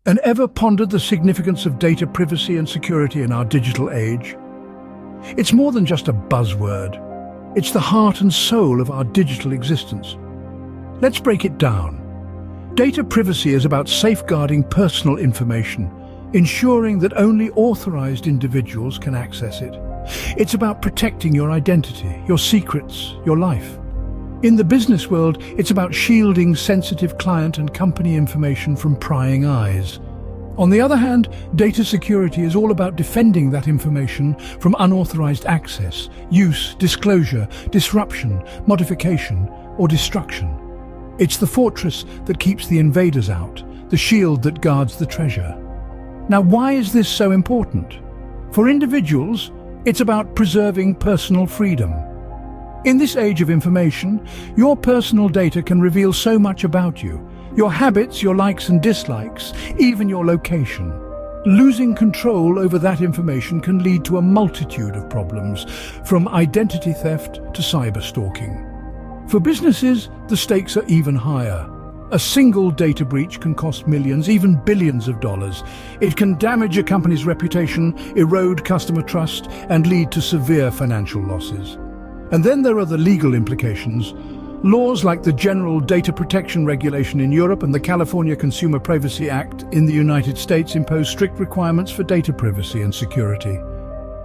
And ever pondered the significance of data privacy and security in our digital age? It's more than just a buzzword. It's the heart and soul of our digital existence. Let's break it down. Data privacy is about safeguarding personal information, ensuring that only authorized individuals can access it. It's about protecting your identity, your secrets, your life. In the business world, it's about shielding sensitive client and company information from prying eyes. On the other hand, data security is all about defending that information from unauthorized access, use, disclosure, disruption, modification, or destruction. It's the fortress that keeps the invaders out, the shield that guards the treasure. Now, why is this so important? For individuals, it's about preserving personal freedom. In this age of information, your personal data can reveal so much about you. Your habits, your likes and dislikes, even your location. Losing control over that information can lead to a multitude of problems, from identity theft to cyber stalking. For businesses, the stakes are even higher. A single data breach can cost millions, even billions of dollars. It can damage a company's reputation, erode customer trust, and lead to severe financial losses. And then there are the legal implications. Laws like the General Data Protection Regulation in Europe and the California Consumer Privacy Act in the United States impose strict requirements for data privacy and security.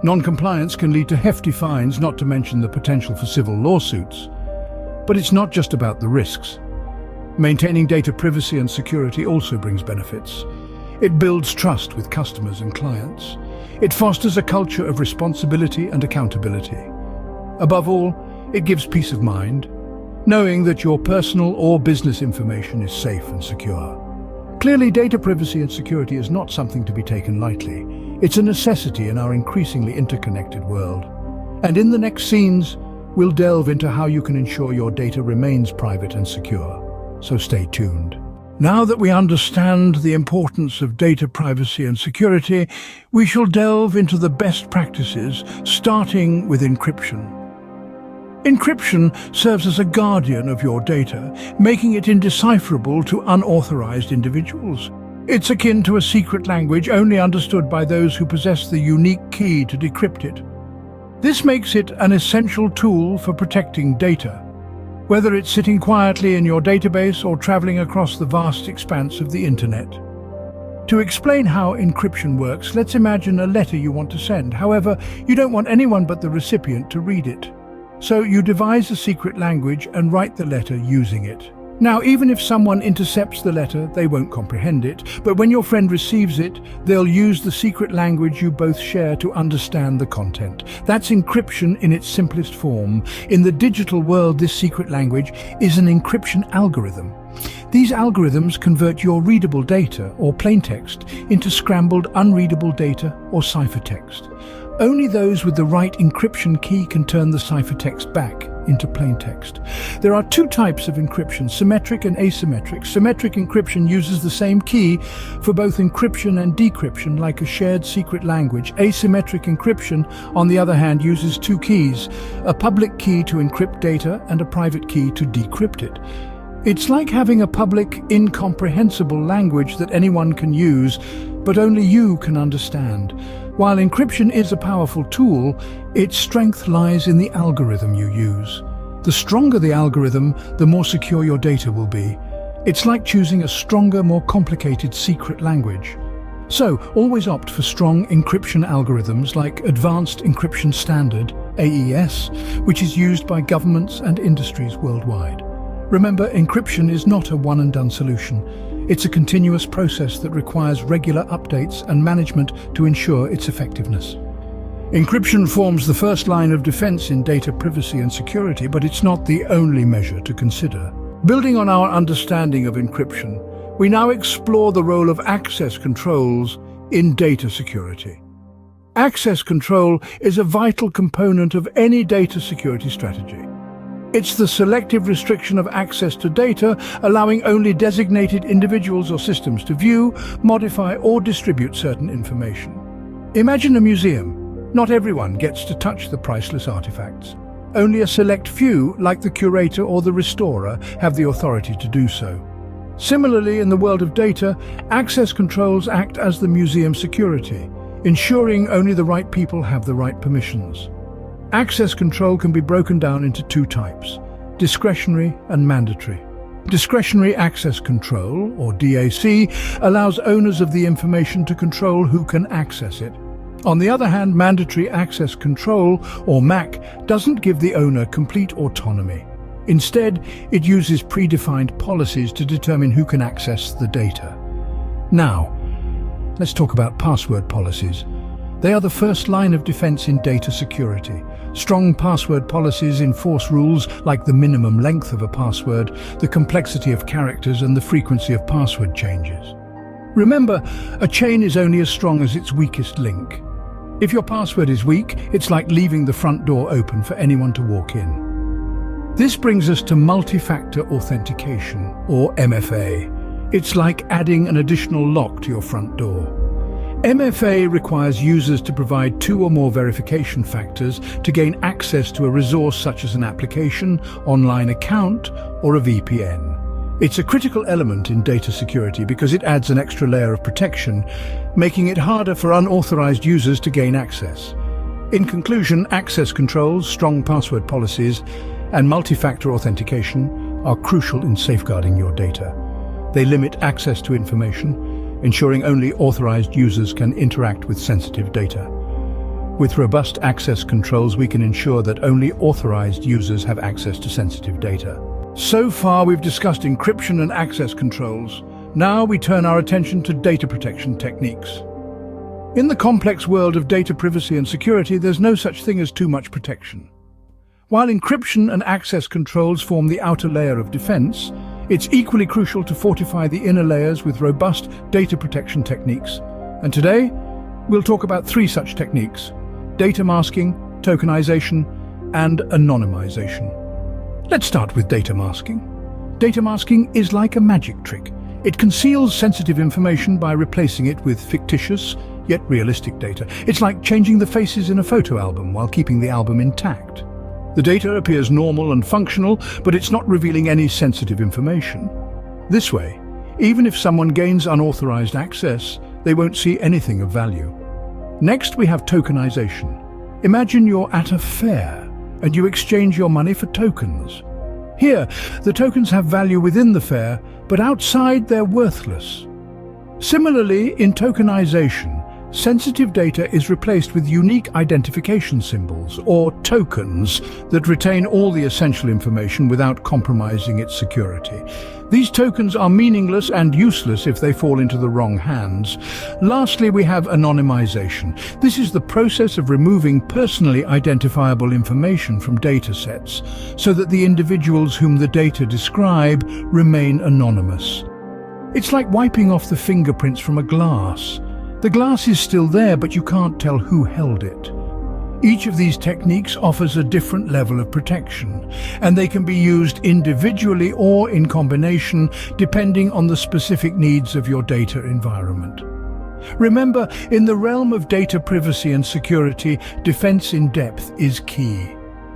Non-compliance can lead to hefty fines, not to mention the potential for civil lawsuits. But it's not just about the risks. Maintaining data privacy and security also brings benefits. It builds trust with customers and clients. It fosters a culture of responsibility and accountability. Above all, it gives peace of mind, knowing that your personal or business information is safe and secure. Clearly, data privacy and security is not something to be taken lightly. It's a necessity in our increasingly interconnected world. And in the next scenes, we'll delve into how you can ensure your data remains private and secure. So stay tuned. Now that we understand the importance of data privacy and security, we shall delve into the best practices, starting with encryption. Encryption serves as a guardian of your data, making it indecipherable to unauthorized individuals. It's akin to a secret language only understood by those who possess the unique key to decrypt it. This makes it an essential tool for protecting data, whether it's sitting quietly in your database or traveling across the vast expanse of the internet. To explain how encryption works, let's imagine a letter you want to send. However, you don't want anyone but the recipient to read it. So you devise a secret language and write the letter using it. Now, even if someone intercepts the letter, they won't comprehend it, but when your friend receives it, they'll use the secret language you both share to understand the content. That's encryption in its simplest form. In the digital world, this secret language is an encryption algorithm. These algorithms convert your readable data, or plaintext, into scrambled, unreadable data, or ciphertext. Only those with the right encryption key can turn the ciphertext back into plaintext. There are two types of encryption, symmetric and asymmetric. Symmetric encryption uses the same key for both encryption and decryption, like a shared secret language. Asymmetric encryption, on the other hand, uses two keys, a public key to encrypt data and a private key to decrypt it. It's like having a public, incomprehensible language that anyone can use, but only you can understand. While encryption is a powerful tool, its strength lies in the algorithm you use. The stronger the algorithm, the more secure your data will be. It's like choosing a stronger, more complicated secret language. So, always opt for strong encryption algorithms like Advanced Encryption Standard, AES, which is used by governments and industries worldwide. Remember, encryption is not a one-and-done solution. It's a continuous process that requires regular updates and management to ensure its effectiveness. Encryption forms the first line of defense in data privacy and security, but it's not the only measure to consider. Building on our understanding of encryption, we now explore the role of access controls in data security. Access control is a vital component of any data security strategy. It's the selective restriction of access to data, allowing only designated individuals or systems to view, modify, or distribute certain information. Imagine a museum. Not everyone gets to touch the priceless artifacts. Only a select few, like the curator or the restorer, have the authority to do so. Similarly, in the world of data, access controls act as the museum security, ensuring only the right people have the right permissions. Access control can be broken down into two types: discretionary and mandatory. Discretionary access control, or DAC, allows owners of the information to control who can access it. On the other hand, mandatory access control, or MAC, doesn't give the owner complete autonomy. Instead, it uses predefined policies to determine who can access the data. Now, let's talk about password policies. They are the first line of defense in data security. Strong password policies enforce rules like the minimum length of a password, the complexity of characters, and the frequency of password changes. Remember, a chain is only as strong as its weakest link. If your password is weak, it's like leaving the front door open for anyone to walk in. This brings us to multi-factor authentication, or MFA. It's like adding an additional lock to your front door. MFA requires users to provide 2 or more verification factors to gain access to a resource such as an application, online account, or a VPN. It's a critical element in data security because it adds an extra layer of protection, making it harder for unauthorized users to gain access. In conclusion, access controls, strong password policies, and multi-factor authentication are crucial in safeguarding your data. They limit access to information, ensuring only authorized users can interact with sensitive data. With robust access controls, we can ensure that only authorized users have access to sensitive data. So far, we've discussed encryption and access controls. Now we turn our attention to data protection techniques. In the complex world of data privacy and security, there's no such thing as too much protection. While encryption and access controls form the outer layer of defense, it's equally crucial to fortify the inner layers with robust data protection techniques. And today, we'll talk about 3 such techniques: data masking, tokenization, and anonymization. Let's start with data masking. Data masking is like a magic trick. It conceals sensitive information by replacing it with fictitious, yet realistic data. It's like changing the faces in a photo album while keeping the album intact. The data appears normal and functional, but it's not revealing any sensitive information. This way, even if someone gains unauthorized access, they won't see anything of value. Next, we have tokenization. Imagine you're at a fair and you exchange your money for tokens. Here, the tokens have value within the fair, but outside they're worthless. Similarly, in tokenization, sensitive data is replaced with unique identification symbols, or tokens, that retain all the essential information without compromising its security. These tokens are meaningless and useless if they fall into the wrong hands. Lastly, we have anonymization. This is the process of removing personally identifiable information from datasets, so that the individuals whom the data describe remain anonymous. It's like wiping off the fingerprints from a glass. The glass is still there, but you can't tell who held it. Each of these techniques offers a different level of protection, and they can be used individually or in combination, depending on the specific needs of your data environment. Remember, in the realm of data privacy and security, defense in depth is key.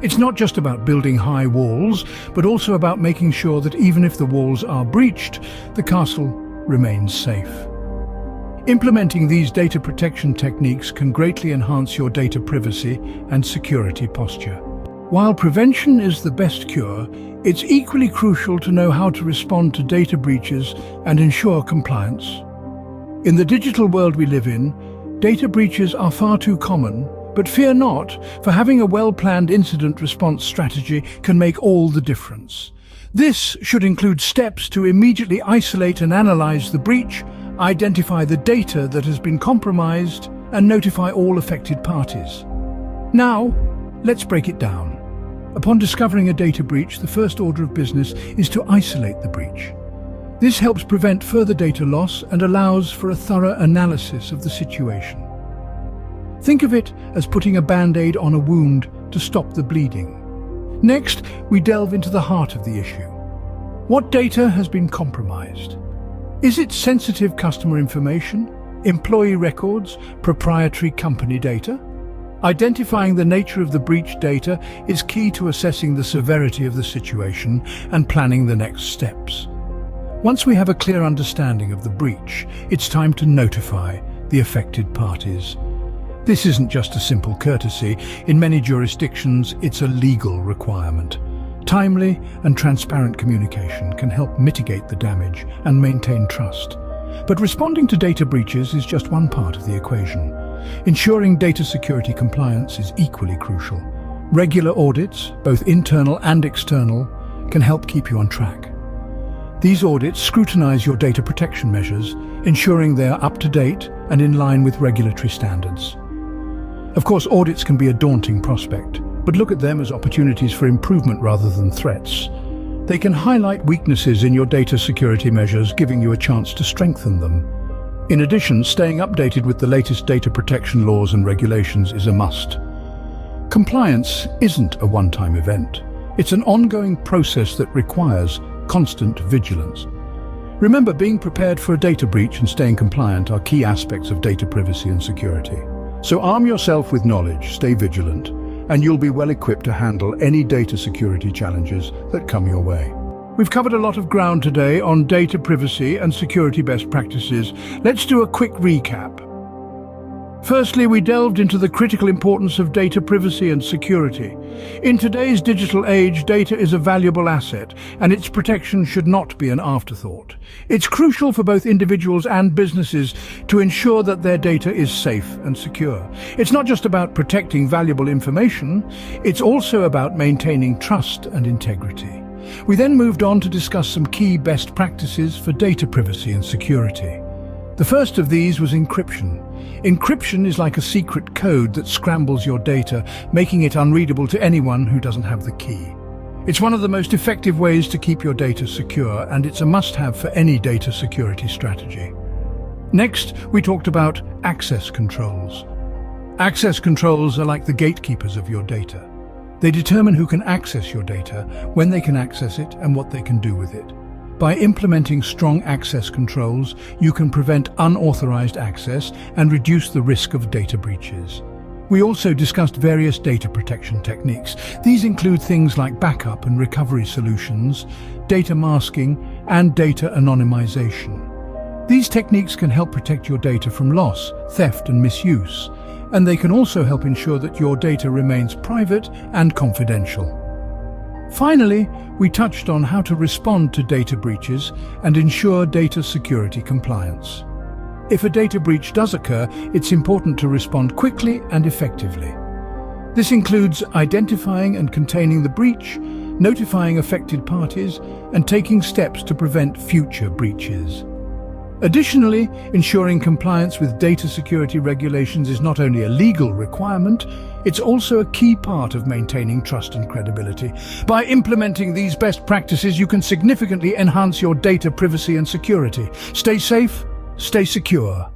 It's not just about building high walls, but also about making sure that even if the walls are breached, the castle remains safe. Implementing these data protection techniques can greatly enhance your data privacy and security posture. While prevention is the best cure, it's equally crucial to know how to respond to data breaches and ensure compliance. In the digital world we live in, data breaches are far too common, but fear not, for having a well-planned incident response strategy can make all the difference. This should include steps to immediately isolate and analyze the breach, identify the data that has been compromised, and notify all affected parties. Now, let's break it down. Upon discovering a data breach, the first order of business is to isolate the breach. This helps prevent further data loss and allows for a thorough analysis of the situation. Think of it as putting a band-aid on a wound to stop the bleeding. Next, we delve into the heart of the issue. What data has been compromised? Is it sensitive customer information, employee records, proprietary company data? Identifying the nature of the breached data is key to assessing the severity of the situation and planning the next steps. Once we have a clear understanding of the breach, it's time to notify the affected parties. This isn't just a simple courtesy. In many jurisdictions, it's a legal requirement. Timely and transparent communication can help mitigate the damage and maintain trust. But responding to data breaches is just one part of the equation. Ensuring data security compliance is equally crucial. Regular audits, both internal and external, can help keep you on track. These audits scrutinize your data protection measures, ensuring they are up to date and in line with regulatory standards. Of course, audits can be a daunting prospect, but look at them as opportunities for improvement rather than threats. They can highlight weaknesses in your data security measures, giving you a chance to strengthen them. In addition, staying updated with the latest data protection laws and regulations is a must. Compliance isn't a one-time event. It's an ongoing process that requires constant vigilance. Remember, being prepared for a data breach and staying compliant are key aspects of data privacy and security. So arm yourself with knowledge, stay vigilant, and you'll be well equipped to handle any data security challenges that come your way. We've covered a lot of ground today on data privacy and security best practices. Let's do a quick recap. Firstly, we delved into the critical importance of data privacy and security. In today's digital age, data is a valuable asset, and its protection should not be an afterthought. It's crucial for both individuals and businesses to ensure that their data is safe and secure. It's not just about protecting valuable information, it's also about maintaining trust and integrity. We then moved on to discuss some key best practices for data privacy and security. The first of these was encryption. Encryption is like a secret code that scrambles your data, making it unreadable to anyone who doesn't have the key. It's one of the most effective ways to keep your data secure, and it's a must-have for any data security strategy. Next, we talked about access controls. Access controls are like the gatekeepers of your data. They determine who can access your data, when they can access it, and what they can do with it. By implementing strong access controls, you can prevent unauthorized access and reduce the risk of data breaches. We also discussed various data protection techniques. These include things like backup and recovery solutions, data masking, and data anonymization. These techniques can help protect your data from loss, theft, and misuse, and they can also help ensure that your data remains private and confidential. Finally, we touched on how to respond to data breaches and ensure data security compliance. If a data breach does occur, it's important to respond quickly and effectively. This includes identifying and containing the breach, notifying affected parties, and taking steps to prevent future breaches. Additionally, ensuring compliance with data security regulations is not only a legal requirement, it's also a key part of maintaining trust and credibility. By implementing these best practices, you can significantly enhance your data privacy and security. Stay safe, stay secure.